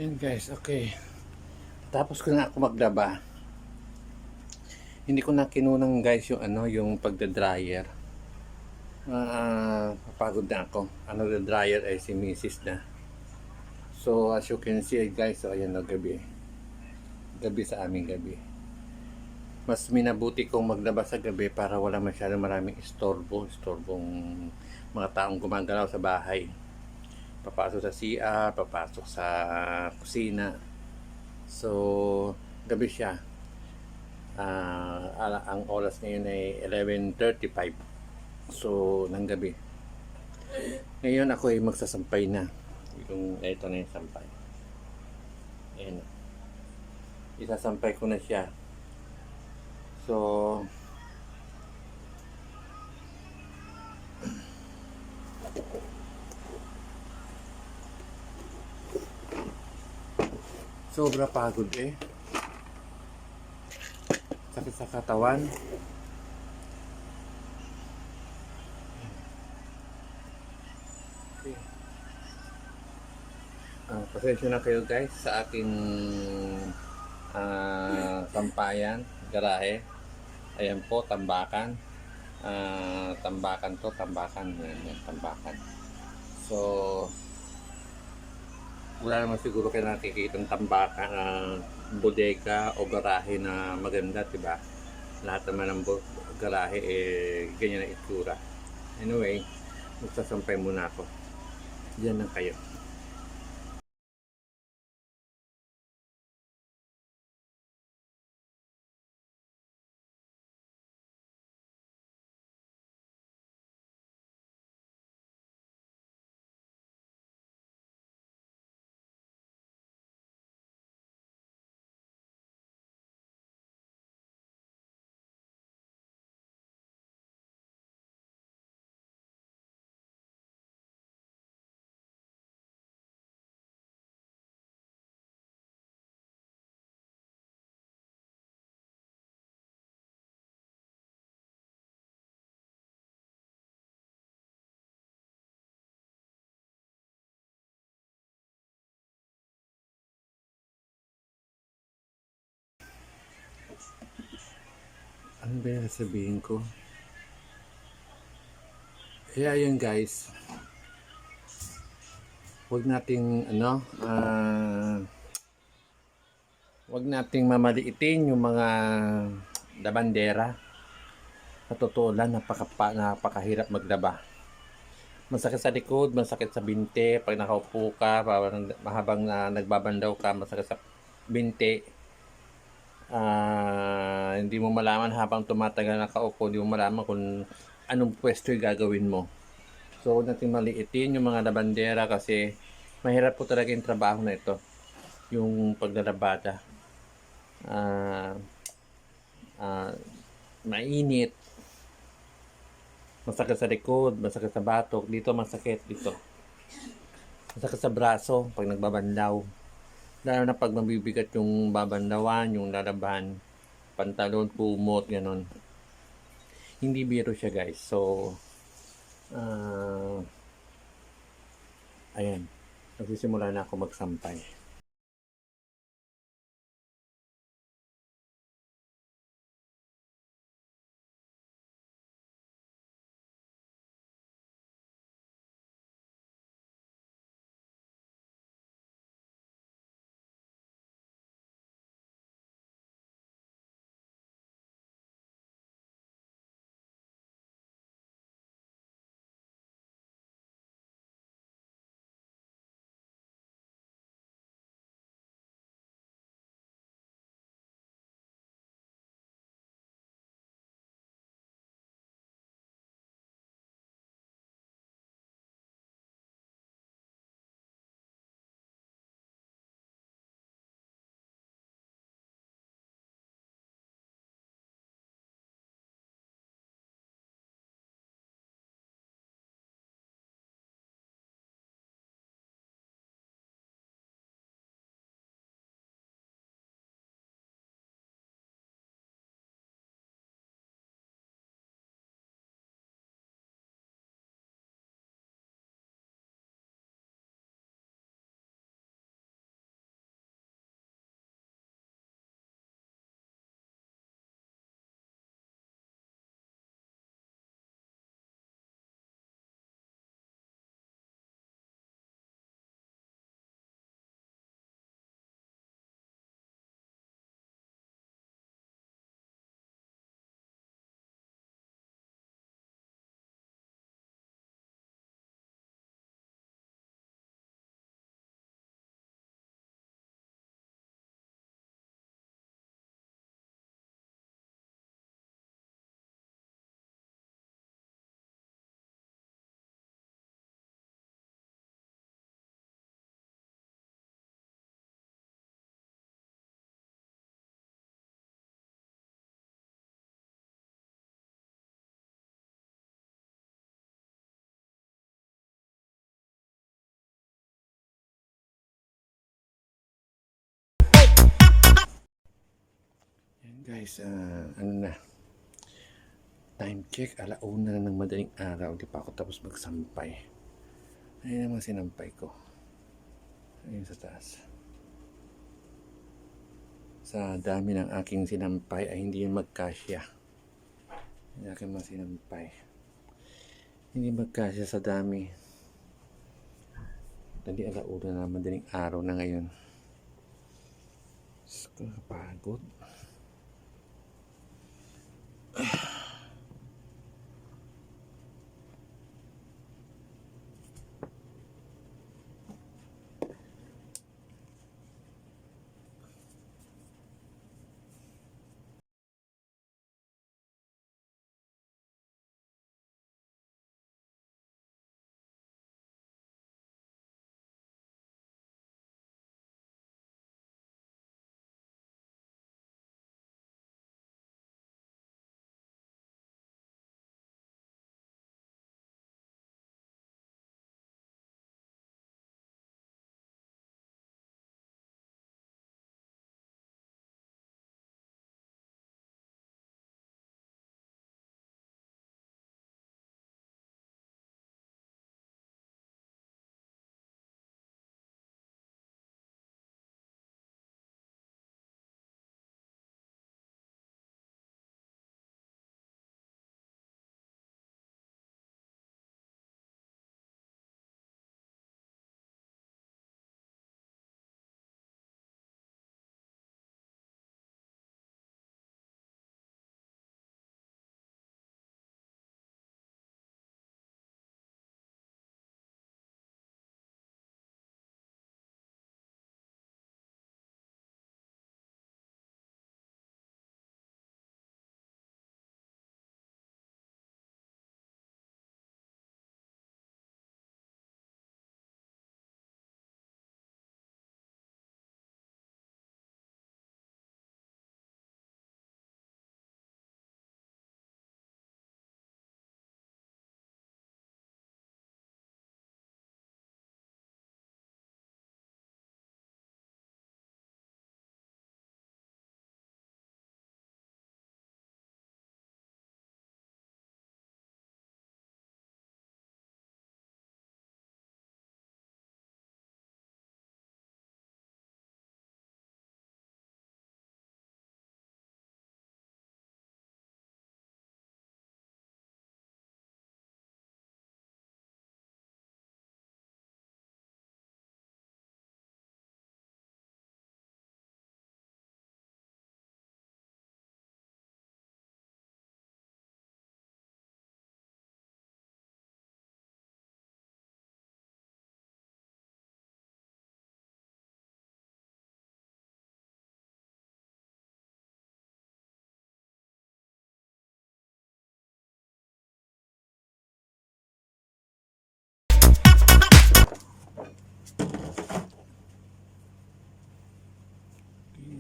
Yan guys, okay. Tapos ko na ako maglaba. Hindi ko na kinunang guys yung yung pagda-dryer. Papagod na ako. Ano the dryer ay si Mrs. na. So as you can see guys, so ayan na gabi. Gabi sa aming gabi. Mas minabuti kong maglaba sa gabi para wala masyadong maraming istorbong mga taong gumagalaw sa bahay. Papasok sa CR, papasok sa kusina. So, gabi siya. Ang oras ngayon ay 11:35. So, ng gabi. Ngayon ako ay magsasampay na. Ito na yung sampay. Ayan. Isasampay ko na siya. So, sobra pagod eh. Sakit sa katawan. Okay. Pasensya na kayo guys sa aking sampayan, garahe. Ayan po, tambakan. Tambakan to, tambakan. Yan, tambakan. So, wala naman siguro kayo nakikitang tambakan, bodega o garahe na maganda, diba? Lahat naman ng garahe, ganyan na itsura. Anyway, magsasampay muna ako. Diyan lang kayo. Ano ba yung sabihin ko? Kaya yun guys, huwag nating huwag nating mamaliitin yung mga labandera. Sa totoo lang, napakahirap maglaba. Masakit sa likod, masakit sa binte, pag nakaupo ka, habang nagbabandaw ka, masakit sa binte. Hindi mo malaman habang tumatagal na kaupo, hindi mo malaman kung anong pwesto yung gagawin mo. So, huwag natin maliitin yung mga labandera kasi mahirap po talaga yung trabaho na ito. Yung paglalabada. Mainit. Masakit sa likod, masakit sa batok. Dito masakit, dito. Masakit sa braso pag nagbabandaw. Lalo na pag mabibigat yung babandawan, yung lalaban, pantalon, kumot, ganon. Hindi biro siya guys. So, ayan. Nagsisimula na ako magsampay. Guys, ano na, time check, 1:00 na ng madaling araw, di pa ako tapos magsampay. Ayun ang mga sinampay ko. Ayun sa taas. Sa dami ng aking sinampay ay hindi yun magkasya. Yung aking mga sinampay. Hindi magkasya sa dami. Hindi 1:00 na madaling araw na ngayon. Kapagod.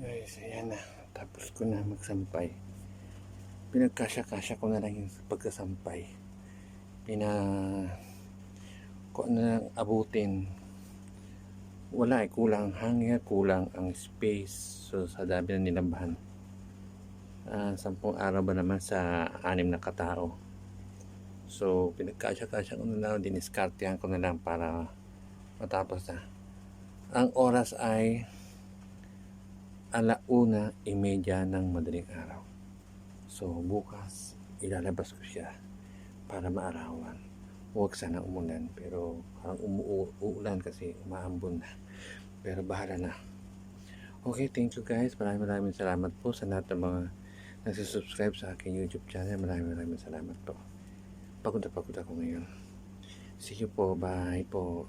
Guys, ayan na. Tapos ko na magsampay. Pinagkasya-kasya ko na lang yung pagkasampay. Kung ano lang abutin. Wala kulang hangin, kulang ang space. So sa dami na nilambahan. 10 araw ba naman sa 6 na katao. So pinagkasya-kasya ko na lang, diniskartehan ko na lang para matapos na. Ang oras ay 1:30 ng madaling araw. So bukas ilalabas ko siya para maarawan. Huwag sana umulan, pero parang umuulan kasi umaambon na. Pero bahala na. Okay, thank you guys. Maraming salamat po sa lahat ng mga nagsusubscribe sa aking YouTube channel. Maraming salamat po. Pagod ako ngayon. See you po. Bye po.